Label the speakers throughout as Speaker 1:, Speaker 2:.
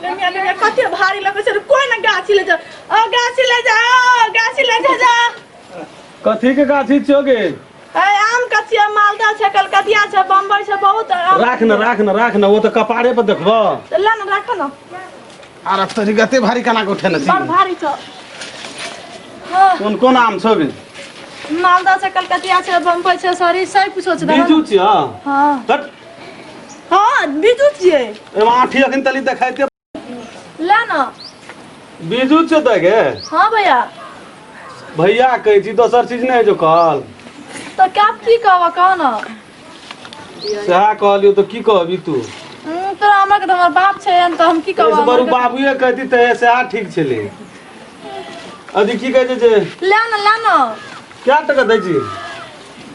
Speaker 1: मैं कते भारी लगे से कोई ना गाछी ले जा गाछी ले जा गाछी ले जा
Speaker 2: कथी के गाछी छोगे
Speaker 1: आम कचिया मालदा छे कलकतिया छे बम्बई छे बहुत
Speaker 2: राख न वो तो कपारे पर देखबो
Speaker 1: ला ना राख ना
Speaker 2: अरे तोरी गते भारी कना के उठे न
Speaker 1: बड़ भारी छ
Speaker 2: कौन आम छोगे
Speaker 1: मालदा छे कलकतिया छे बम्बई छे सारी सही पूछो छे
Speaker 2: बीजू छी
Speaker 1: हां
Speaker 2: हट
Speaker 1: हां बीजू छिए
Speaker 2: ए आठी अखन तली देखाइते
Speaker 1: ला ना
Speaker 2: बीजू छ देगे
Speaker 1: हां भैया
Speaker 2: कह छी दोसर चीज नहीं जो कहल
Speaker 1: तो क्या की कहवा कह ना
Speaker 2: सहा कहलियो तो की कहबी तू
Speaker 1: तो हमरा के हमर बाप छे त हम की कहवा
Speaker 2: बरु बाबूए कहती त सहा ठीक छले अदी की कहे जे
Speaker 1: ला ना
Speaker 2: क्या टका दै छी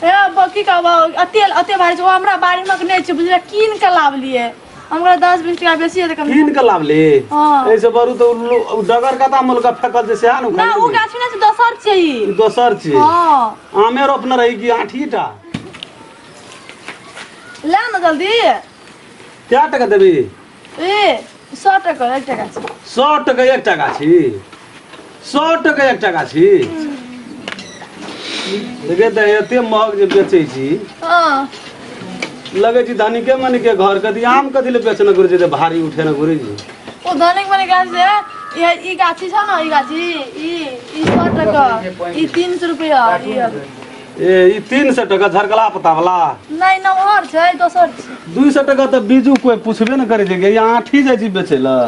Speaker 1: ए की कहवा अते भारी छो हमरा बाड़ी में नहीं छे बुझला कीन के लावलिए हमरा 10-20 टका बेसी है त कम
Speaker 2: कीन के लावले ऐसे बरु तो डगर कता मोल का फेकल जे सहा न
Speaker 1: ना वो गाछ ने से दोसर छे ई
Speaker 2: दोसर छी
Speaker 1: हां
Speaker 2: आमे रोपन रही की आठीटा
Speaker 1: ला ना जल्दी
Speaker 2: क्या टका देबी
Speaker 1: ए 100 टका 1 टका
Speaker 2: 100 टका 1 टका छी 100 टका 1 टका छी देखे त एते महग जे बेचै छी
Speaker 1: हां
Speaker 2: लगे छी धनिके मन के घर कदी आम कदी ले बेचन गुरु जी भारी उठे न गुरु जी
Speaker 1: ओ धनिक मन गाछ से ये ई गाछी छ न ई गाछी ई 100 टका ई 300 रुपया
Speaker 2: ई 300 टका झरकला पता वाला
Speaker 1: नहीं न और छै दोसर छै
Speaker 2: 200 टका त बीजू कोई पूछबे न करे जे ये आठी जाय छी बेचे ल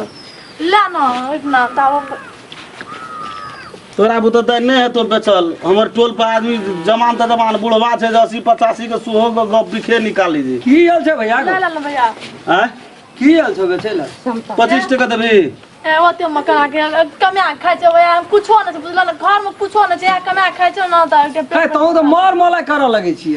Speaker 1: ला न इतना ताव
Speaker 2: तोरा बुत त नहीं है तो बेचल हमर टोल पर आदमी जमान त जमान बुढ़वा छै 80-85 के सुहो के गप बिखे निकाली जी
Speaker 3: की हाल छै भैया
Speaker 1: ला ला भैया
Speaker 2: हैं
Speaker 3: की हाल छै बेचै ल
Speaker 2: 25 टका देबी
Speaker 1: ए ओते मका के कमे खाइ छै ओया कुछो न छै बुझला न घर में कुछो न छै कमे खाइ छै न त
Speaker 3: है तो तो मार मोला करऽ लगै छी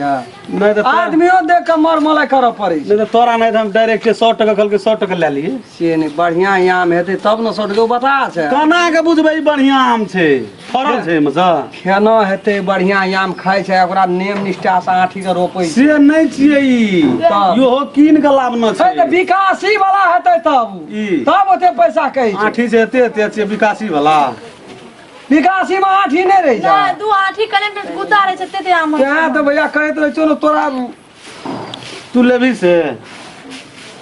Speaker 2: नहीं तो
Speaker 3: आदमियो देख के मार मोला करऽ पड़ै छै
Speaker 2: नहीं तो तोरा नहीं हम डायरेक्ट 100 टका कल के 100 टका ले लिए
Speaker 3: से नहीं बढ़िया आम हेतै तब न 100 टका बता छै
Speaker 2: कना के बुझबै बढ़िया आम छै फरल छै मजा
Speaker 3: खेना हेतै बढ़िया आम खाइ छै ओकरा नेम निष्ठा से आठी के रोपै छै
Speaker 2: से नहीं छियै ई यो कीन के लावना छै
Speaker 3: त विकासी वाला हेतै तब ओते पैसा कहै छै
Speaker 2: आठी से एते छै विकासी वाला
Speaker 3: विकासी में आठी नहीं रह जा
Speaker 1: नहीं दू आठी कने पे गुदा रहे छै ते आम
Speaker 3: क्या तो भैया कहत रह चलो तोरा
Speaker 2: तू लेबी से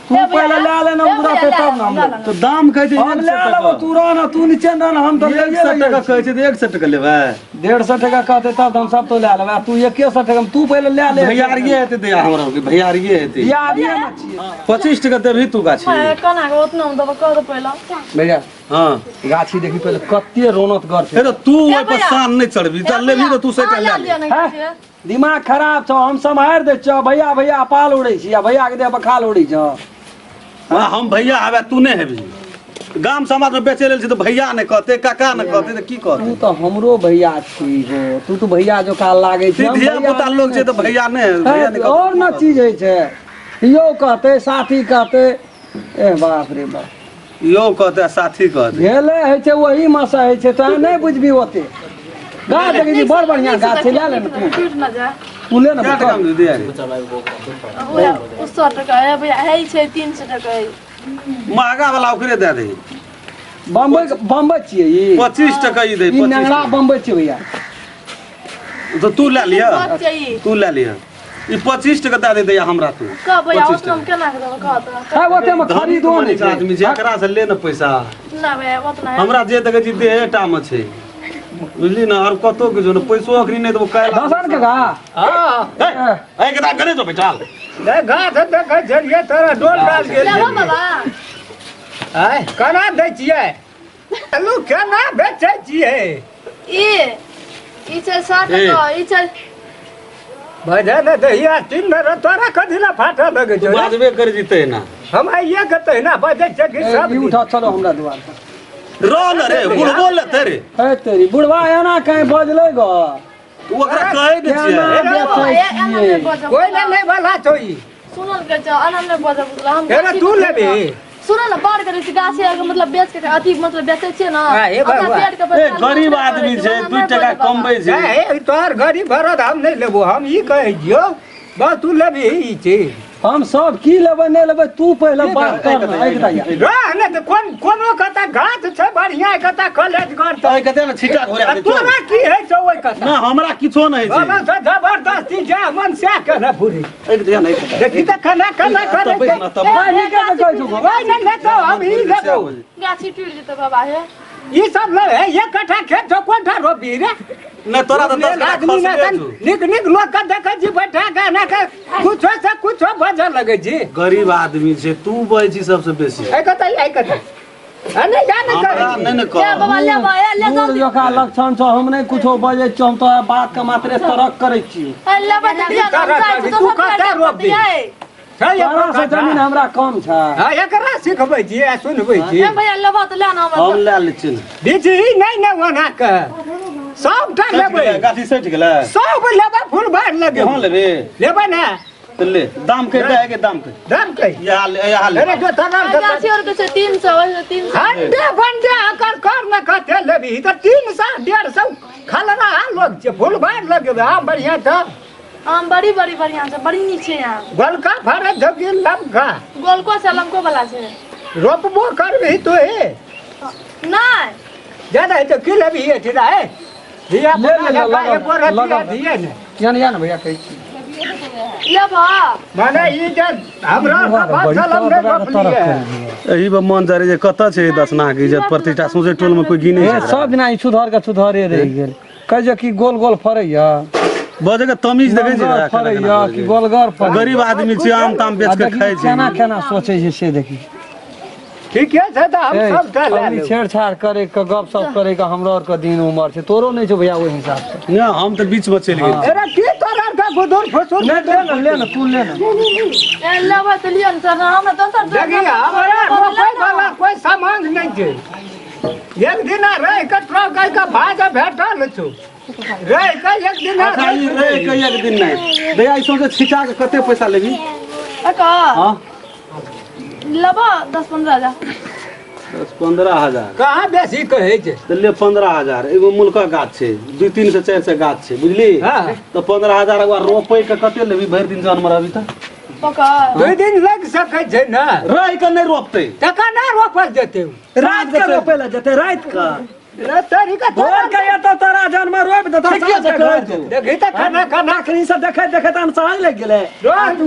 Speaker 3: तू पहले ले लेना पूरा पे तब ना हम
Speaker 2: तो दाम कहे छै
Speaker 3: हम ले लेबो तू रहना तू नीचे रहना हम तो
Speaker 2: 100 टका कहे छै 100 टका लेबै
Speaker 3: 150 टका कहते तब हम सब तो ले लेबै तू 100 टका तू पहले ले ले
Speaker 2: भैयारिए हेतै दे हमरा के भैयारिए हेतै
Speaker 3: यादिए न छिए
Speaker 2: 25 टका देबी तू गाछी
Speaker 1: कना के उतना दब कर दो पहला
Speaker 3: भैया
Speaker 2: हां
Speaker 3: गाछी देखी पहले कत्ते रौनक गर छै
Speaker 2: तो तू ओइ पर शान नहीं चढ़बी चल लेबी तो तू से ले ले
Speaker 3: दिमाग खराब छ हम सम्हार दे छ भैया भैया पाल उड़ै छी आ भैया के दे बखाल उड़ै छ
Speaker 2: हम भैया आबे तू नहीं हेबी गाम समाज में बेचे लेल छी तो भैया ने कहते काका ने कहते तो की कहते
Speaker 3: तू तो हमरो भैया छी हो तू तो भैया जो काल लागे छै
Speaker 2: धिया पुता लोग छै तो भैया ने
Speaker 3: और न चीज है छै यो कहते साथी कहते ए बाप रे बाप
Speaker 2: यो कहते साथी कहते
Speaker 3: भेले है छै वही मसा है छै तो नहीं बुझबी ओते गाछ देखी बड़ बढ़िया गाछ छै ले ले न तू
Speaker 1: टूट न जा
Speaker 3: तू ले न
Speaker 2: क्या टका में दे
Speaker 1: ओया 100 टका है भैया है छै 300 टका है
Speaker 2: महंगा वाला ओकरे दे दे
Speaker 3: बम्बई छिए ई
Speaker 2: 25 टका ई दे
Speaker 3: ई नंगला बम्बई छिए भैया
Speaker 2: तो तू ले लिया
Speaker 1: बात चाहिए
Speaker 2: तू ले लिया ई 25 टका दे दे हमरा तू
Speaker 1: का भैया उतना हम केना के दब कहत
Speaker 3: है ओते में खरीदो नहीं छै
Speaker 2: आदमी जेकरा से ले न पैसा
Speaker 1: ना भैया उतना है
Speaker 2: हमरा जे तक जी देटा में छै बुझली ना और कतो के जो पैसो अखरी नहीं तो काल
Speaker 3: दसन के गा
Speaker 2: हां ए केटा करे तो बेटा
Speaker 3: ले गाछ देख झरिए तोरा डोल डाल गेल
Speaker 1: ले बाबा
Speaker 3: आय केना दै छियै लू केना बेचै छियै
Speaker 1: ई छै 60 टका ई छै
Speaker 3: बजे न दहिया तीन न तोरा कदिला फाटा लगे छै
Speaker 2: बाजबे कर जीते ना
Speaker 3: हम आइए कहते ना बजे छै कि सब उठा चलो हमरा द्वार पर
Speaker 2: रोन रे बुढ़ बोल तेरे
Speaker 3: है तेरी बुढ़वा एना कहीं बजले ग
Speaker 2: ओकरा कहे दे छियै
Speaker 3: कोई नहीं वाला छोई
Speaker 1: सुनल के छ अनन में बजा हम
Speaker 3: अरे तू लेबे
Speaker 1: सुन न बाढ़ करे छी गाछ मतलब बेच के अथी मतलब बेचै छै ना
Speaker 3: अपना
Speaker 1: पेट के
Speaker 2: ए गरीब आदमी छै 2 टका कमबै छै
Speaker 3: ए तोहर गरीब भरत हम नहीं लेबो हम ई कहे जियो बस तू लेबे ई छै हम सब की लेबै नहीं लेबै तू पहले बात कर ना एक दाया
Speaker 4: रहने तो कोनो कता गाछ छै बढ़िया कता कॉलेज कर
Speaker 2: तै कते न छिटा घोरे आबै
Speaker 4: तोरा की है छौ ओइ कता
Speaker 2: ना हमरा किछो नै छै
Speaker 4: हमरा से जबरदस्ती जा मन से करे पूरी
Speaker 2: एक दिया नै
Speaker 4: देखी त खाना करे
Speaker 3: भाई निकल के कहै छौ
Speaker 4: भाई ने तो हम ही लेबो
Speaker 1: गाछी टूट जेतै बाबा हे
Speaker 4: ई सब ले है एक कट्ठा खेत छौ कोठा रोपी रे
Speaker 2: नै तोरा त 10 लाख
Speaker 4: आदमी ने
Speaker 2: खर्च
Speaker 4: निक निक लोग के देखै छी बैठा के ना के कुछो से कुछो बजै लगै छी
Speaker 2: गरीब आदमी छै तू बजै छी सबसे बेसी
Speaker 4: ऐ कता अने जाने
Speaker 2: हमरा नै न
Speaker 1: ले
Speaker 2: कह
Speaker 1: बाबा ले भाई ले
Speaker 3: दूर जोका लक्षण छौ हम नहीं कुछो बजै छौ हम तो बात के मात्रे तरक करै छी
Speaker 1: ले बजे दिया
Speaker 4: तू कता रोप दी छै
Speaker 3: तोरा से जमीन हमरा कम छै
Speaker 4: हां एकरा सिखबै छी आ सुनबै छी
Speaker 1: ए भैया लेबा त ले ना
Speaker 2: हम ले ले छी
Speaker 4: दीदी नहीं ने वना के सब टा लेबै
Speaker 2: गाछी सट गेलै
Speaker 4: सब लेबै फूल भर लगे
Speaker 2: कहां लेबे
Speaker 4: लेबै ना
Speaker 2: तो ले दाम के दे के दाम के
Speaker 4: दाम के
Speaker 2: यहाँ ले
Speaker 4: अरे जो तना
Speaker 1: गाछी और के छै 300 300
Speaker 4: हंडे बंडे आकर कर न कते लेबी त 300 150 खलना लोग छै फूल भर लगे आ बढ़िया त
Speaker 1: आम बड़ी बड़ी बढ़िया छै बड़ी नीचे यहाँ
Speaker 4: गोलका फरे धगी लमका
Speaker 1: गोलको से लमको वाला छै
Speaker 4: रोपबो करबी तू हे
Speaker 1: नहीं
Speaker 4: ज्यादा है तो की लेबी है ठीक है दिया
Speaker 3: ले ले
Speaker 4: लगा बोरा
Speaker 3: लगा
Speaker 4: दिया ने
Speaker 3: या ना भैया कहै छी
Speaker 1: ले भा
Speaker 4: माने ई जे हमरा का बात चलम ने रोप लिए
Speaker 2: एही पर मन जारे जे कत छै 10 लाख इज्जत प्रतिष्ठा सोचे टोल में कोई गिने
Speaker 3: ए सब दिना ई सुधार के सुधारे रह गेल कह जे कि गोल गोल फरैया
Speaker 2: बजे के तमीज देखे छै
Speaker 3: फरैया कि गोलगर फरैया
Speaker 2: गरीब आदमी छै आम ताम बेच के खाय छै
Speaker 3: केना केना सोचै छै से देखी
Speaker 4: ठीक है से तो हम सब कर
Speaker 3: अभी
Speaker 4: ले
Speaker 3: छेड़छाड़ करे के गप सप करे के हमरा और के दिन उमर छै तोरो नहीं छौ भैया ओहि हिसाब से
Speaker 2: ना हम तो बीच में चल गेल
Speaker 4: अरे की तोरा का गुदुर फसुर
Speaker 3: ले ले ना तू ले ना
Speaker 1: ए लेबा त लियन सर हमरा दोसर
Speaker 4: देखी हमारा कोई वाला कोई सामान नहीं छै एक दिन रह के ट्रक का भाजा भेटल छु रह के एक दिन
Speaker 2: खाली रे के एक दिन नहीं भैया ई सोचे छिटा के कते पैसा लेबी
Speaker 1: का
Speaker 2: हां
Speaker 1: लेबा 10-15 हजार
Speaker 2: 10-15 हजार
Speaker 4: कहाँ बेसी कहै छै
Speaker 2: तो ले 15,000 एगो मुलका गाछ छै 2-3 से 4 से गाछ छै बुझली
Speaker 4: हाँ।
Speaker 2: तो 15,000 एगो रोपै के कते लेबी भर दिन जान मरबी त
Speaker 1: पका
Speaker 4: 2 दिन लग सकै छै ना
Speaker 2: रह के नहीं रोपते
Speaker 4: टका ना रोपल जेतै
Speaker 3: रात के रोपे ला जते रात का
Speaker 4: रे तोरी का
Speaker 3: भोर के या तो तोरा जन्म रोप दे
Speaker 2: ठीके से कहै छौ।
Speaker 4: देखी त खाना खाना
Speaker 3: नखरी से देखे देखे त हम साँझ लग गेले
Speaker 4: रोज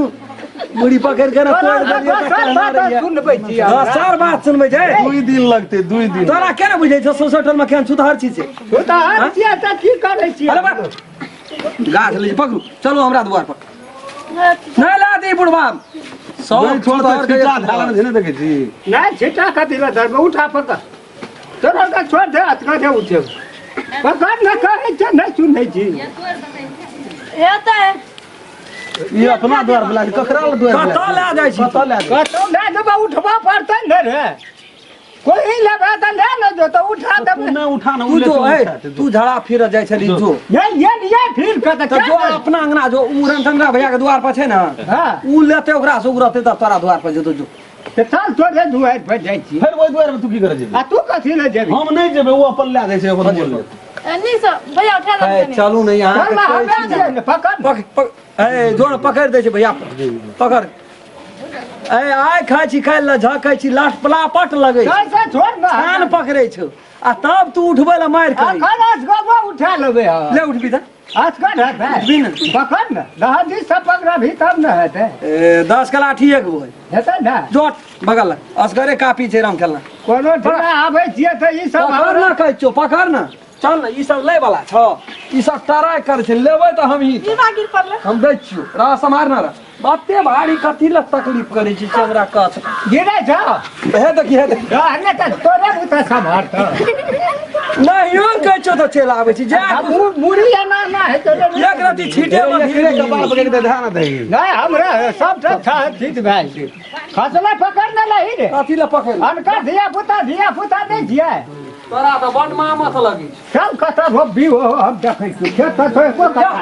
Speaker 3: मुड़ी पकड़ के ना तोड़ देलिए त कहना रहिए
Speaker 4: सुनबै छी
Speaker 3: सार बात सुनबै छै
Speaker 2: 2 दिन लगते 2 दिन
Speaker 3: तोरा केना बुझै छ सोसटल में केन सुधार छी से
Speaker 4: तू त हर चिया त की करै छी
Speaker 3: अरे बा गाछ ले पकड़ू चलो हमरा द्वार पर नहीं ला दी बुढ़वा
Speaker 2: सब छोड़ के छिटा धालन छै ने देखे छी
Speaker 4: ना छिटा कति ला धर उठा पकड़ तोरा का छोड़ दे अतका दे उठे पकड़ न कहै छै नहीं सुनै छी
Speaker 1: हेतै
Speaker 2: ई अपना द्वार बुला के ककरा ल द्वार
Speaker 3: कतौ ला जाइ छी
Speaker 2: कतौ ले
Speaker 4: कतौ ले देबा उठबा पड़तै न रे कोई लेबा त ले न जो त उठा
Speaker 2: तू
Speaker 4: देबे
Speaker 2: नहीं उठा ना
Speaker 3: तू
Speaker 2: उले
Speaker 3: जो है तू झड़ा फिर जाय छली जो
Speaker 4: ये फिर कत
Speaker 3: तो जो अपना अंगना जो उरन चंद्रा भैया के द्वार पर छै ना
Speaker 4: हां
Speaker 3: उ लेते ओकरा से उगरते त तोरा द्वार पर जतो जो
Speaker 4: त चल तोरे दुआर पर जाइ छी
Speaker 2: फिर ओइ द्वार में तू की करे जेबी
Speaker 4: आ तू कथि ले जेबी
Speaker 2: हम नहीं जेबे वो अपन ले जाय छै अपन बोल ले
Speaker 1: नहीं सर भैया उठा
Speaker 3: है
Speaker 1: दे
Speaker 3: चलू नहीं यहाँ
Speaker 4: चल हमे पकड़
Speaker 3: ए जोड़ पकड़ दे छै भैया पकड़ ए आइ खाइ छी खाइ ला झकै छी लाट पलापट लगै छै
Speaker 4: कैसे छोड़ ना
Speaker 3: कान पकड़ै छौ आ तब तू उठबै ला मार
Speaker 4: आ
Speaker 3: करी
Speaker 4: खलास गबो उठा लेबे
Speaker 3: ले उठबी त
Speaker 4: आज का ढक
Speaker 3: उठबी न
Speaker 4: पकड़ न दहदी सब पकड़ा भी तब न हेतै
Speaker 3: ए 10 कलाठी एक बोल
Speaker 4: हेतै ना
Speaker 3: जोट बगल असगरे कापी छै राम खेलना
Speaker 4: कोनो ठिना आबै छियै त ई सब
Speaker 3: पकड़ ना कहै छौ पकड़ ना चल ना ई सब लै वाला छ ई सब टराय कर छै लेबै त हम ही
Speaker 1: ई बागिर पड़ले
Speaker 3: हम दै छियो रहा समारना रह बाते भारी कथी ल तकलीफ करै छी हमरा कछ
Speaker 4: गिरे छ
Speaker 3: हे देखी
Speaker 4: रहने त तोरे बुता संभार त
Speaker 3: नहीं यो कहै छौ त चल आबै छी जा
Speaker 4: मुड़ी ना ना है तो
Speaker 3: एक रति छीटे में
Speaker 2: गिरे के बाल पकड़ के ध्यान दे
Speaker 4: नहीं हमरा सब था ठीक भाई छै खसला पकड़ न लही रे
Speaker 3: कथी ल पकड़
Speaker 4: अनका धिया पुता नहीं छियै
Speaker 3: तोरा त बड मामत लगी
Speaker 4: सब कथा भी हो हम देखै छी खेत तो एको कथा